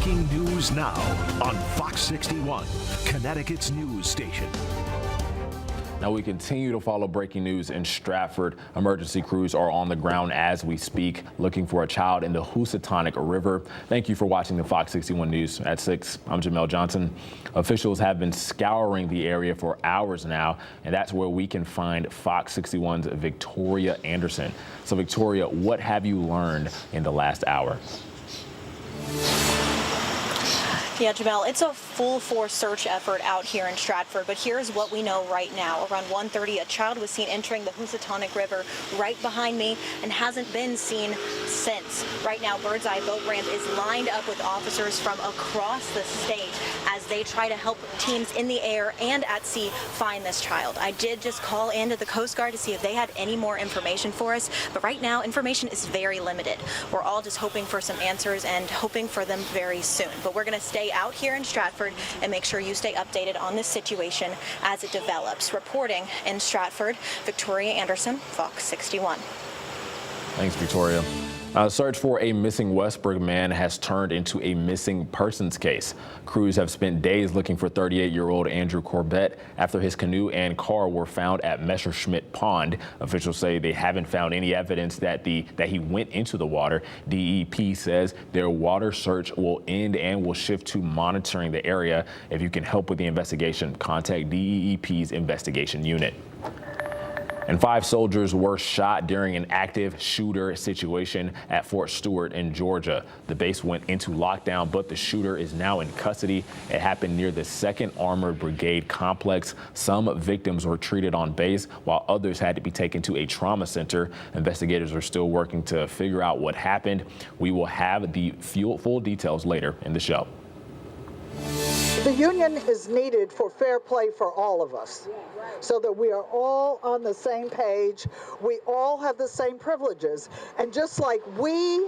Breaking news now on Fox 61, Connecticut's news station. Now we continue to follow breaking news in Stratford. Emergency crews are on the ground as we speak, looking for a child in the Housatonic River. Thank you for watching the Fox 61 News at 6. I'm Jamel Johnson. Officials have been scouring the area for hours now, and that's where we can find Fox 61's Victoria Anderson. So Victoria, what have you learned in the last hour? Yeah, Jamel, it's a full force search effort out here in Stratford, but here's what we know right now. Around 1:30, a child was seen entering the Housatonic River right behind me and hasn't been seen since. Right now, Bird's Eye Boat Ramp is lined up with officers from across the state as they try to help teams in the air and at sea find this child. I did just call into the Coast Guard to see if they had any more information for us, but right now, information is very limited. We're all just hoping for some answers and hoping for them very soon. But we're going to stay out here in Stratford and make sure you stay updated on this situation as it develops. Reporting in Stratford, Victoria Anderson, Fox 61. Thanks, Victoria. A search for a missing Westbrook man has turned into a missing persons case. Crews have spent days looking for 38-year-old Andrew Corbett after his canoe and car were found at Messerschmitt Pond. Officials say they haven't found any evidence that he went into the water. DEP says their water search will end and will shift to monitoring the area. If you can help with the investigation, contact DEP's investigation unit. And 5 soldiers were shot during an active shooter situation at Fort Stewart in Georgia. The base went into lockdown, but the shooter is now in custody. It happened near the 2nd Armored Brigade complex. Some victims were treated on base, while others had to be taken to a trauma center. Investigators are still working to figure out what happened. We will have the full details later in the show. The union is needed for fair play for all of us, so that we are all on the same page. We all have the same privileges. And just like we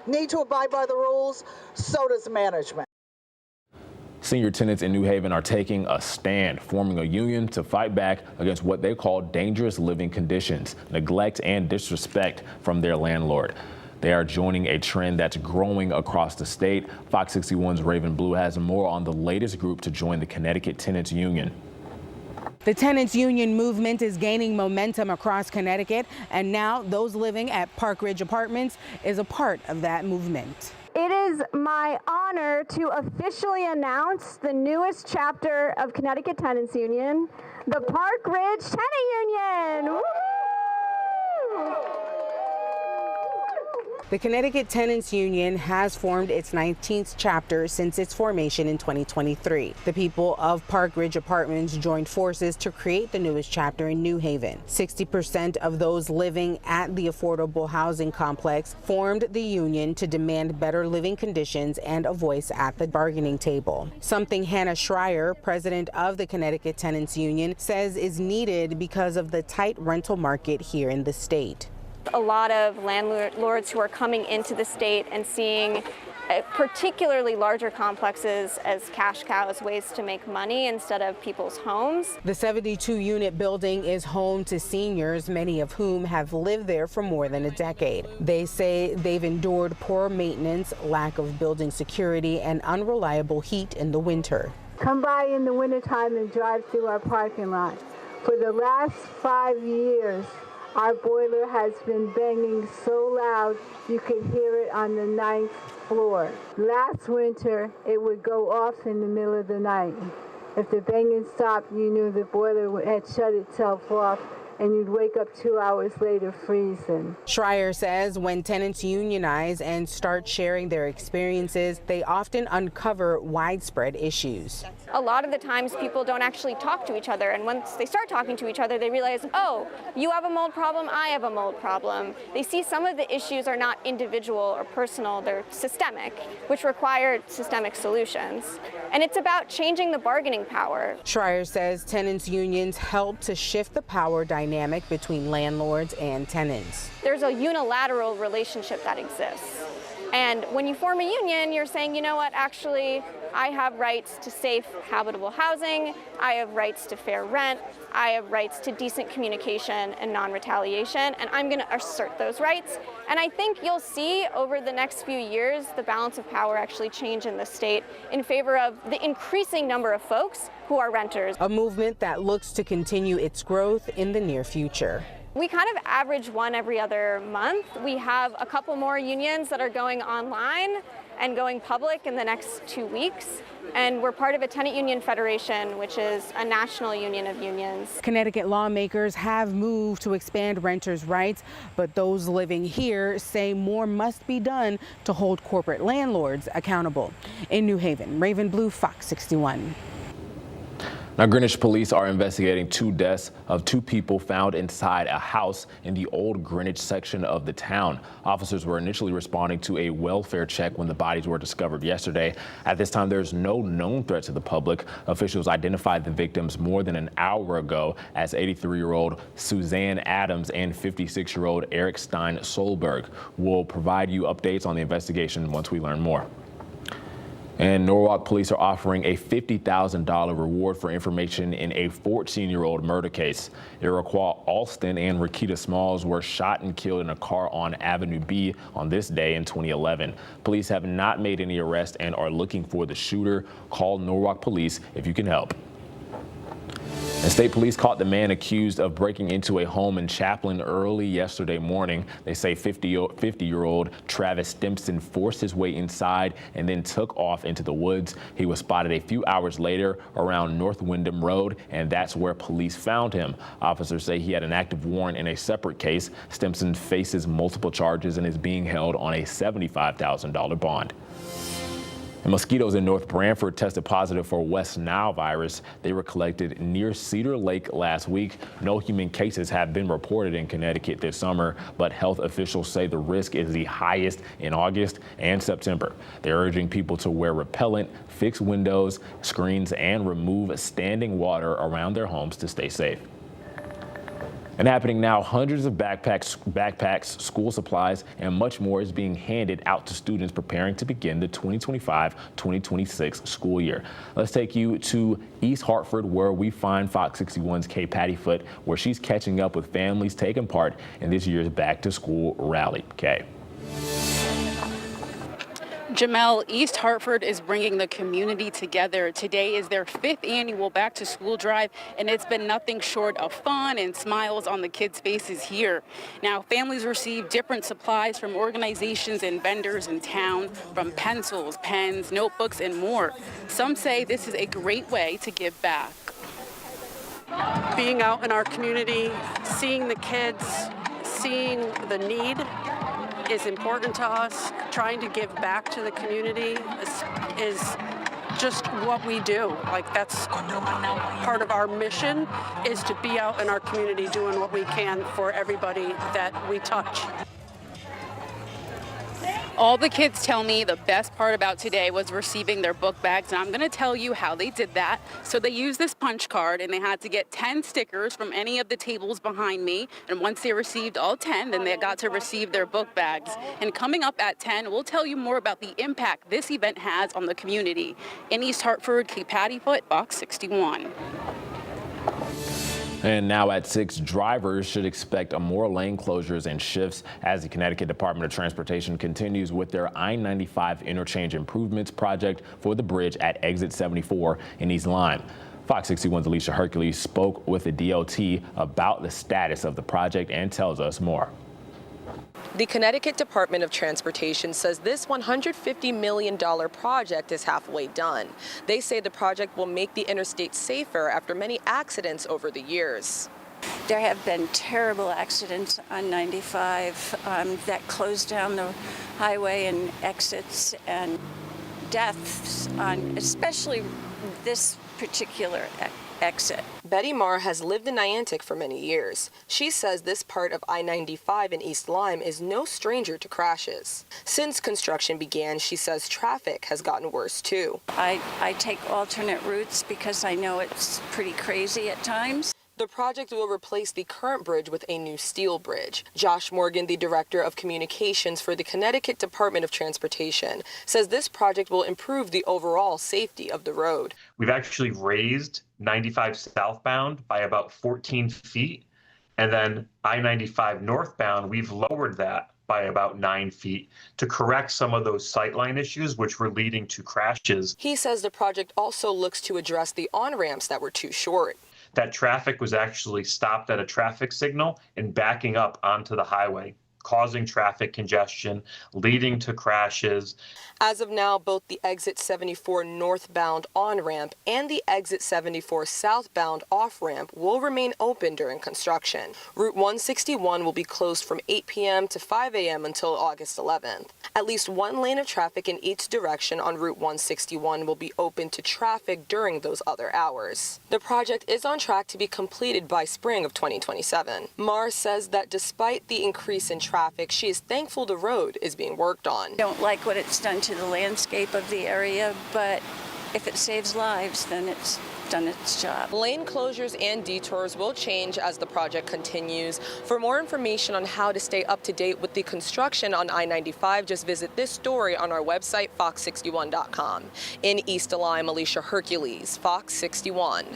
need to abide by the rules, so does management. Senior tenants in New Haven are taking a stand, forming a union to fight back against what they call dangerous living conditions, neglect, and disrespect from their landlord. They are joining a trend that's growing across the state. Fox 61's Raven Blue has more on the latest group to join the Connecticut Tenants Union. The Tenants Union movement is gaining momentum across Connecticut, and now those living at Park Ridge Apartments is a part of that movement. It is my honor to officially announce the newest chapter of Connecticut Tenants Union, the Park Ridge Tenant Union. Woo! The Connecticut Tenants Union has formed its 19th chapter since its formation in 2023. The people of Park Ridge Apartments joined forces to create the newest chapter in New Haven. 60% of those living at the affordable housing complex formed the union to demand better living conditions and a voice at the bargaining table. Something Hannah Schreier, president of the Connecticut Tenants Union, says is needed because of the tight rental market here in the state. A lot of landlords who are coming into the state and seeing particularly larger complexes as cash cows, ways to make money instead of people's homes. The 72-unit building is home to seniors, many of whom have lived there for more than a decade. They say they've endured poor maintenance, lack of building security, and unreliable heat in the winter. Come by in the wintertime and drive through our parking lot. For the last 5 years, our boiler has been banging so loud you can hear it on the 9th floor. Last winter, it would go off in the middle of the night. If the banging stopped, you knew the boiler had shut itself off, and you'd wake up 2 hours later freezing. Schreier says when tenants unionize and start sharing their experiences, they often uncover widespread issues. A lot of the times people don't actually talk to each other, and once they start talking to each other, they realize, oh, you have a mold problem, I have a mold problem. They see some of the issues are not individual or personal, they're systemic, which require systemic solutions. And it's about changing the bargaining power. Schreier says tenants unions help to shift the power dynamic between landlords and tenants. There's a unilateral relationship that exists. And when you form a union, you're saying, you know what, actually, I have rights to safe, habitable housing, I have rights to fair rent, I have rights to decent communication and non-retaliation, and I'm going to assert those rights. And I think you'll see over the next few years the balance of power actually change in the state in favor of the increasing number of folks who are renters. A movement that looks to continue its growth in the near future. We kind of average one every other month. We have a couple more unions that are going online and going public in the next 2 weeks. And we're part of a tenant union federation, which is a national union of unions. Connecticut lawmakers have moved to expand renters' rights, but those living here say more must be done to hold corporate landlords accountable. In New Haven, Raven Blue, Fox 61. Now, Greenwich police are investigating 2 deaths of 2 people found inside a house in the old Greenwich section of the town. Officers were initially responding to a welfare check when the bodies were discovered yesterday. At this time, there's no known threat to the public. Officials identified the victims more than an hour ago as 83-year-old Suzanne Adams and 56-year-old Eric Stein Solberg. We'll provide you updates on the investigation once we learn more. And Norwalk police are offering a $50,000 reward for information in a 14-year-old murder case. Iroquois Alston and Rakita Smalls were shot and killed in a car on Avenue B on this day in 2011. Police have not made any arrests and are looking for the shooter. Call Norwalk police if you can help. And state police caught the man accused of breaking into a home in Chaplin early yesterday morning. They say 50-year-old Travis Stimson forced his way inside and then took off into the woods. He was spotted a few hours later around North Wyndham Road, and that's where police found him. Officers say he had an active warrant in a separate case. Stimson faces multiple charges and is being held on a $75,000 bond. And mosquitoes in North Branford tested positive for West Nile virus. They were collected near Cedar Lake last week. No human cases have been reported in Connecticut this summer, but health officials say the risk is the highest in August and September. They're urging people to wear repellent, fix windows, screens, and remove standing water around their homes to stay safe. And happening now, hundreds of backpacks, school supplies, and much more is being handed out to students preparing to begin the 2025-2026 school year. Let's take you to East Hartford, where we find Fox 61's Kay Pattyfoot, where she's catching up with families taking part in this year's back to school rally. Kay. Jamel, East Hartford is bringing the community together. Today is their 5th annual back to school drive, and it's been nothing short of fun and smiles on the kids' faces here. Now, families receive different supplies from organizations and vendors in town, from pencils, pens, notebooks, and more. Some say this is a great way to give back. Being out in our community, seeing the kids, seeing the need is important to us. Trying to give back to the community is just what we do. Like, that's part of our mission, is to be out in our community doing what we can for everybody that we touch. All the kids tell me the best part about today was receiving their book bags, and I'm going to tell you how they did that. So they used this punch card, and they had to get 10 stickers from any of the tables behind me, and once they received all 10, then they got to receive their book bags. And coming up at 10, we'll tell you more about the impact this event has on the community. In East Hartford, Kay Pattyfoot, Fox 61. And now at 6, drivers should expect more lane closures and shifts as the Connecticut Department of Transportation continues with their I-95 interchange improvements project for the bridge at exit 74 in East Lyme. Fox 61's Alicia Hercules spoke with the DOT about the status of the project and tells us more. The Connecticut Department of Transportation says this $150 million project is halfway done. They say the project will make the interstate safer after many accidents over the years. There have been terrible accidents on 95 that closed down the highway and exits, and deaths on especially this particular exit. Betty Marr has lived in Niantic for many years. She says this part of I-95 in East Lyme is no stranger to crashes. Since construction began, she says traffic has gotten worse too. I take alternate routes because I know it's pretty crazy at times. The project will replace the current bridge with a new steel bridge. Josh Morgan, the Director of Communications for the Connecticut Department of Transportation, says this project will improve the overall safety of the road. We've actually raised 95 southbound by about 14 feet, and then I-95 northbound, we've lowered that by about 9 feet to correct some of those sightline issues which were leading to crashes. He says the project also looks to address the on-ramps that were too short. That traffic was actually stopped at a traffic signal and backing up onto the highway, causing traffic congestion, leading to crashes. As of now, both the Exit 74 northbound on-ramp and the Exit 74 southbound off-ramp will remain open during construction. Route 161 will be closed from 8 p.m. to 5 a.m. until August 11th. At least one lane of traffic in each direction on Route 161 will be open to traffic during those other hours. The project is on track to be completed by spring of 2027. Mars says that despite the increase in traffic, she is thankful the road is being worked on. I don't like what it's done to the landscape of the area, but if it saves lives, then it's done its job. Lane closures and detours will change as the project continues. For more information on how to stay up to date with the construction on I-95, just visit this story on our website, fox61.com. In East Lyme, Alicia Hercules, Fox 61.